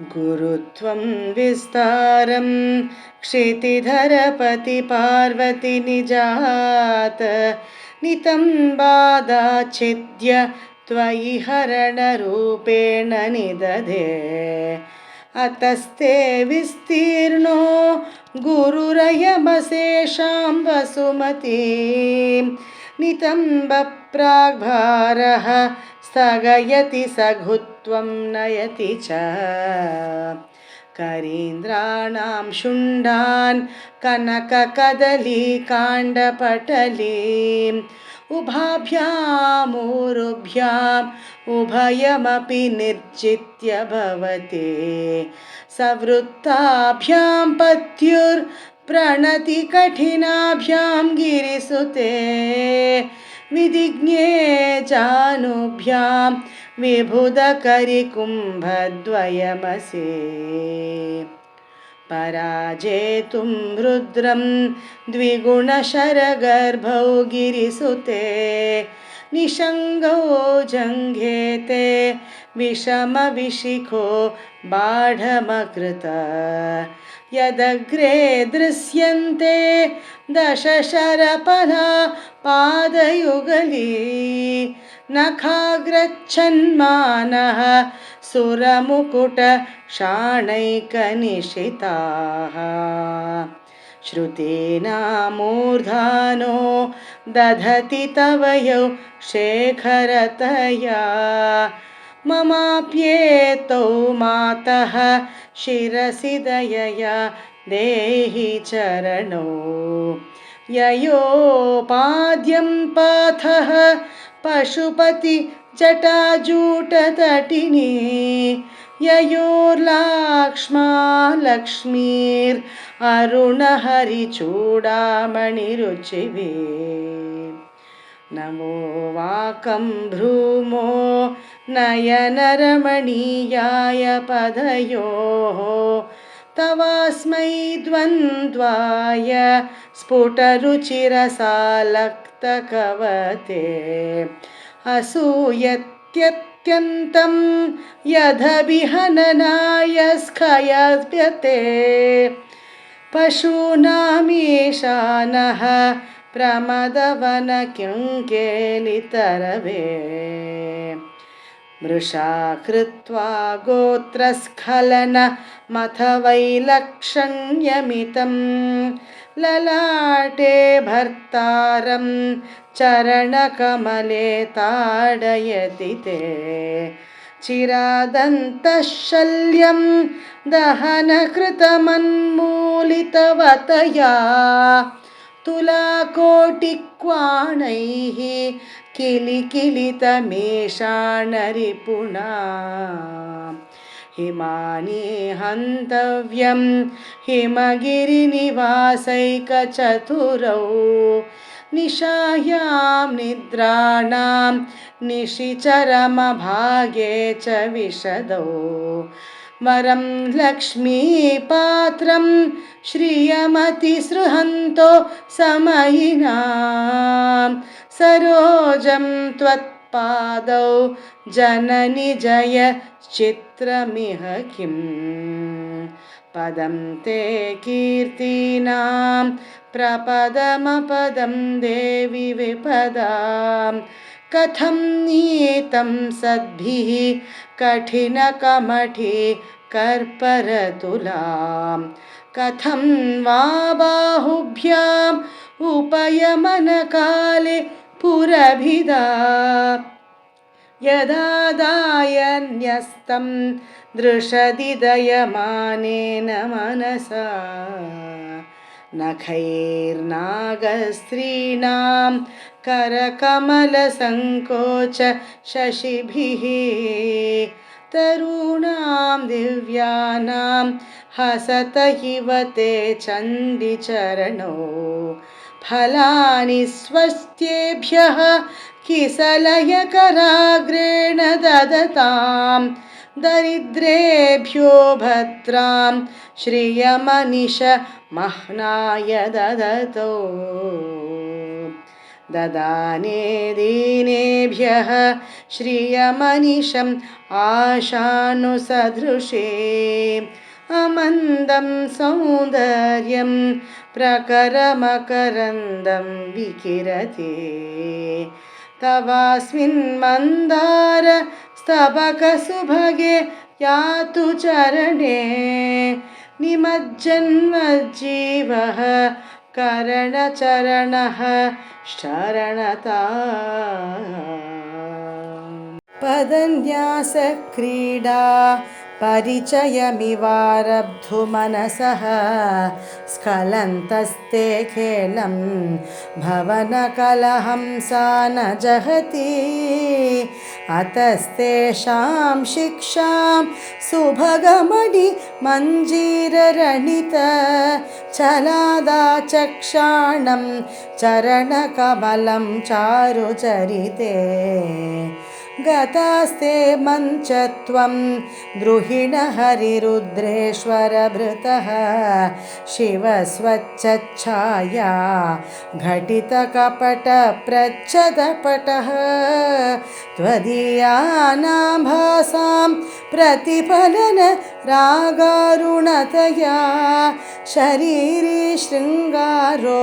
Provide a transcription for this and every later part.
गुरुत्वं विस्तारं क्षितिधरपति पार्वती निजात नितम्बादाच्छिद्य त्वयि हरणरूपेण निदधे अतस्ते विस्तीर्णो गुरुरयमशेषां वसुमतीं नितम्बप्राग्भारः स्थगयति सघुत्वं नयति च करीन्द्राणां शुण्डान् कनककदलीकाण्डपटलीम् उभाभ्यामूरुभ्याम् उभयमपि निर्जित्य भवते सवृत्ताभ्यां पत्युर्प्रणतिकठिनाभ्यां गिरिसुते विधिज्ञे जानुभ्यां विबुधकरिकुम्भद्वयमसे पराजेतुं रुद्रं द्विगुणशरगर्भौ गिरिसुते निषङ्गौ जङ्घेते विषमविशिखो बाढमकृत यदग्रे दृश्यन्ते दशशरपदा पादयुगली नखाग्रच्छन्मानः सुरमुकुटशाणैकनिशिताः श्रुतीनामूर्धानो दधति तव यौ शेखरतया ममाप्येतौ मातः शिरसि दयया देहि चरणौ ययोपाद्यं पाथः पशुपति जटाजूटतटिनी ययोर्लाक्ष्मा लक्ष्मीर्अरुणहरिचूडामणिरुचिभिः नमो वाकं भ्रूमो नयनरमणीयाय पदयोः तवास्मै द्वन्द्वाय स्फुटरुचिरसालक्तकवते असूयत्यत्यन्तं यदभिहननाय स्खयव्यते पशूनामीशानः प्रमदवनकिङ्केलितरवे मृषा कृत्वा गोत्रस्खलनमथ वैलक्षण्यमितं ललाटे भर्तारं चरणकमले ताडयति ते चिरादन्तशल्यं दहनकृतमन्मूलितवतया तुलाकोटिक्वाणैः किलिकिलितमेषाणरिपुणा हिमानि हन्तव्यं हिमगिरिनिवासैकचतुरौ निशायां निद्राणां निशिचरमभागे च विशदौ वरं लक्ष्मीपात्रं श्रियमतिसृहन्तो समयिनां सरोजं त्वत्पादौ जननि जय चित्रमिह किं पदं ते कीर्तीनां प्रपदमपदं देवि विपदां कथं नीतं सद्भिः कठिनकमठि कर्परतुलां कथं वा बाहुभ्याम् उपयमनकाले पुरभिदा यदा दायन्यस्तं दृशदि दयमानेन मनसा नखैर्नागस्त्रीणां करकमलसङ्कोच शशिभिः तरूणां दिव्यानां हसत इव ते चण्डिचरणौ फलानि स्वस्त्येभ्यः किसलयकराग्रेण ददतां दरिद्रेभ्यो भद्रां श्रियमनिश महनाय ददतो ददाने दीनेभ्यः श्रियमनिशम् आशानुसदृशे अमन्दं सौन्दर्यं प्रकरमकरन्दं विकिरते तवास्मिन् मन्दार स्तबकसुभगे यातु चरणे निमज्जन्मज्जीवः करणचरणः शरणता पदन्यासक्रीडा परिचयमिवारब्धुमनसः स्खलन्तस्ते खेलं भवनकलहंसा न जहति अतस्तेषां शिक्षां सुभगमणि मञ्जीररणित चलादाचक्षाणं चरणकमलं चारुचरिते गतास्ते मञ्चत्वं द्रुहिणहरिरुद्रेश्वरभृतः शिवस्वच्छच्छाया घटितकपटप्रच्छदपटः त्वदीयानां भासां प्रतिफलन रागारुणतया शरीरी शृङ्गारो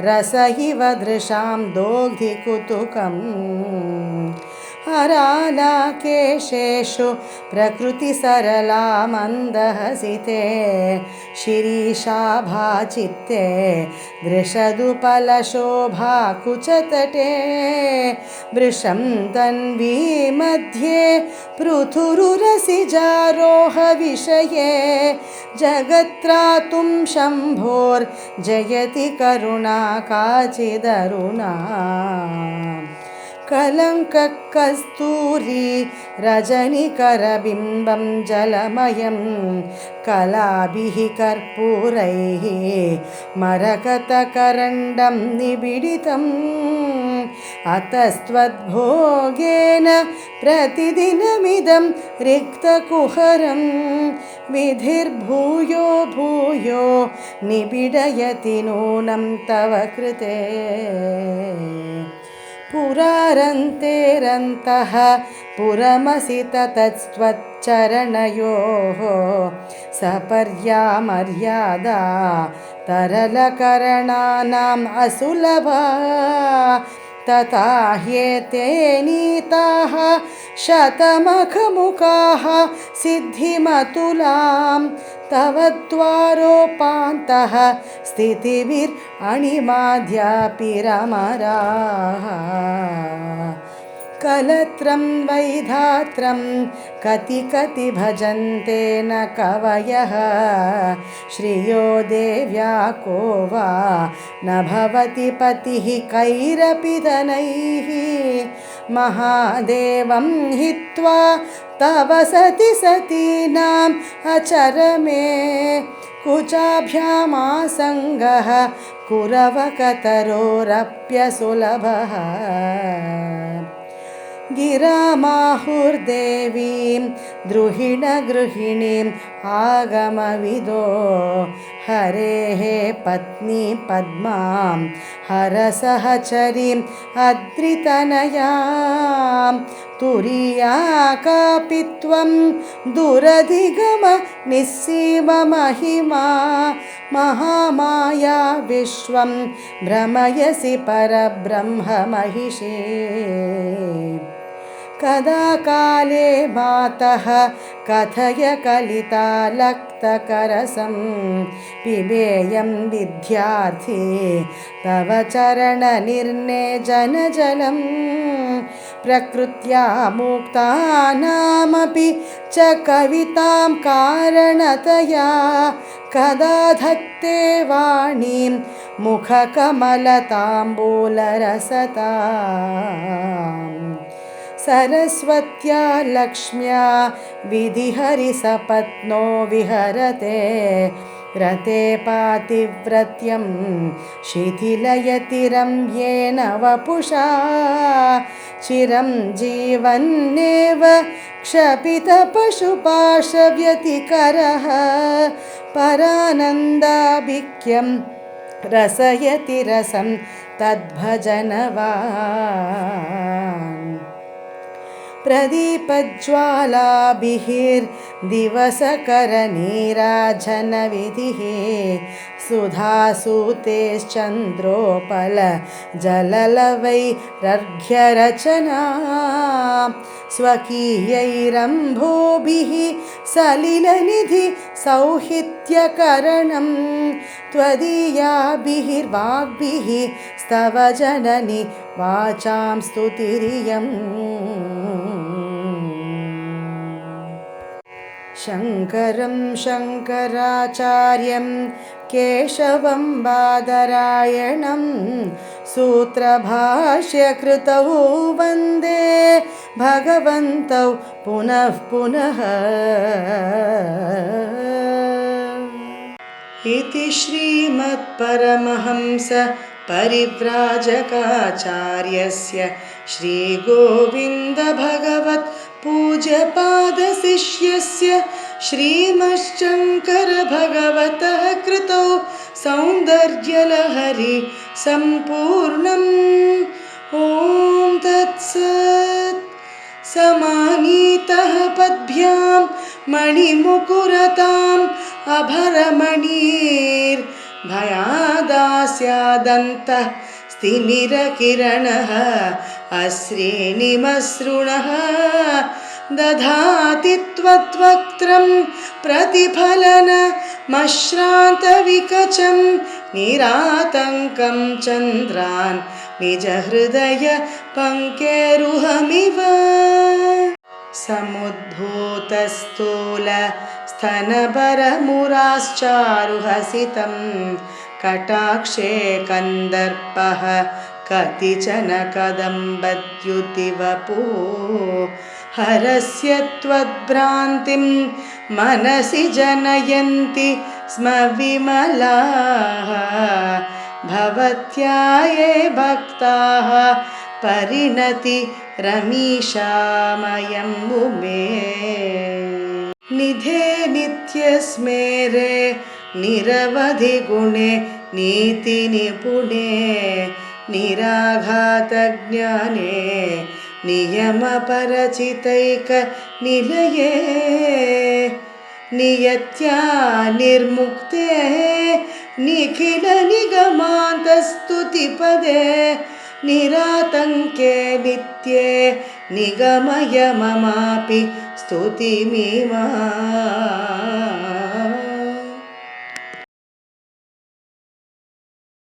रस इव दृशां दोग्धिकुतुकम् हरालाकेशेषु प्रकृतिसरला मन्दहसिते शिरीशाभाचित्ते दृशदुपलशोभाकुचतटे वृषं तन्वी मध्ये पृथुरुरसिजारोहविषये जगत्त्रातुं शम्भोर्जयति करुणा काचिदरुणा कलङ्ककस्तूरी रजनिकरबिम्बं जलमयं कलाभिः कर्पूरैः मरकतकरण्डं निबिडितम् अतस्त्वद्भोगेन प्रतिदिनमिदं रिक्तकुहरं विधिर्भूयो भूयो निबिडयति नूनं तव कृते पुरारन्तेरन्तः पुरमसित तत्स्त्वच्चरणयोः सपर्या मर्यादा तरलकरणानाम् असुलभा तथा ह्येते नीताः शतमखमुखाः सिद्धिमतुलां तव द्वारोपान्तः स्थितिभिरणिमाद्यापि रमराः कलत्रं वैधात्रं कति कति भजन्ते न कवयः श्रियो देव्या को वा न भवति पतिः कैरपि धनैः महादेवं हित्वा तव सति सतीनाम् अचरमे कुचाभ्यामासङ्गः कुरवकतरोरप्यसुलभः गिरामाहुर्देवीं द्रुहिणगृहिणीम् आगमविदो हरेः पत्नी पद्मां हरसहचरीम् अद्रितनयां तुरीया कापि त्वं दुरधिगम निस्सीममहिमा महामाया विश्वं भ्रमयसि परब्रह्ममहिषी कदा काले मातः कथय कलितालक्तकरसं पिबेयं विद्यार्थी तव चरणनिर्नेजनजलं प्रकृत्या मुक्तानामपि च कवितां कारणतया कदा धत्ते वाणीं मुखकमलताम्बूलरसताम् सरस्वत्या लक्ष्म्या विधिहरिसपत्नो विहरते रते पातिव्रत्यं शिथिलयति रम्येन वपुषा चिरं जीवन्नेव क्षपितपशुपाशव्यतिकरः परानन्दाभिक्यं रसयति रसं तद्भजनवान् प्रदीपज्वालाभिर्दिवसकरनीराजनविधिः सुधासूतेश्चन्द्रोपलजललवैरर्घ्यरचना स्वकीयैरम्भोभिः सलिलनिधि सौहित्यकरणं त्वदीयाभिर्वाग्भिः स्तव जननि वाचां स्तुतिरियम् शङ्करं शङ्कराचार्यं केशवं बादरायणं सूत्रभाष्यकृतौ वन्दे भगवन्तौ पुनः पुनः इति श्रीमत्परमहंस परिव्राजकाचार्यस्य श्रीगोविन्दभगवत् पूज्यपादशिष्यस्य श्रीमच्छङ्करभगवतः कृतौ सौन्दर्यलहरी सम्पूर्णम् ॐ तत्सत् समानीतः पद्भ्यां मणिमुकुरताम् अभरमणिर्भयादास्यादन्तः स्तिमिरकिरणः अश्रीनिमसृणः दधाति त्वद्वक्त्रं प्रतिफलनमश्रान्तविकचं निरातङ्कं चन्द्रान् निजहृदय पङ्केरुहमिव समुद्भूतस्थूलस्तनभरमुराश्चारुहसितं कटाक्षे कन्दर्पः कतिचन कदम्बद्युतिवपुः हरस्य त्वद्भ्रान्तिं मनसि जनयन्ति स्म विमलाः भवत्या ये भक्ताः परिणति रमीशामयं मुमे निधे नित्यस्मेरे निरवधि गुणे नीतिनिपुणे निराघातज्ञाने नियमपरचितैकनिलये नियत्या निर्मुक्ते निखिलनिगमान्तस्तुतिपदे निरातङ्के नित्ये निगमय ममापि स्तुतिमिमा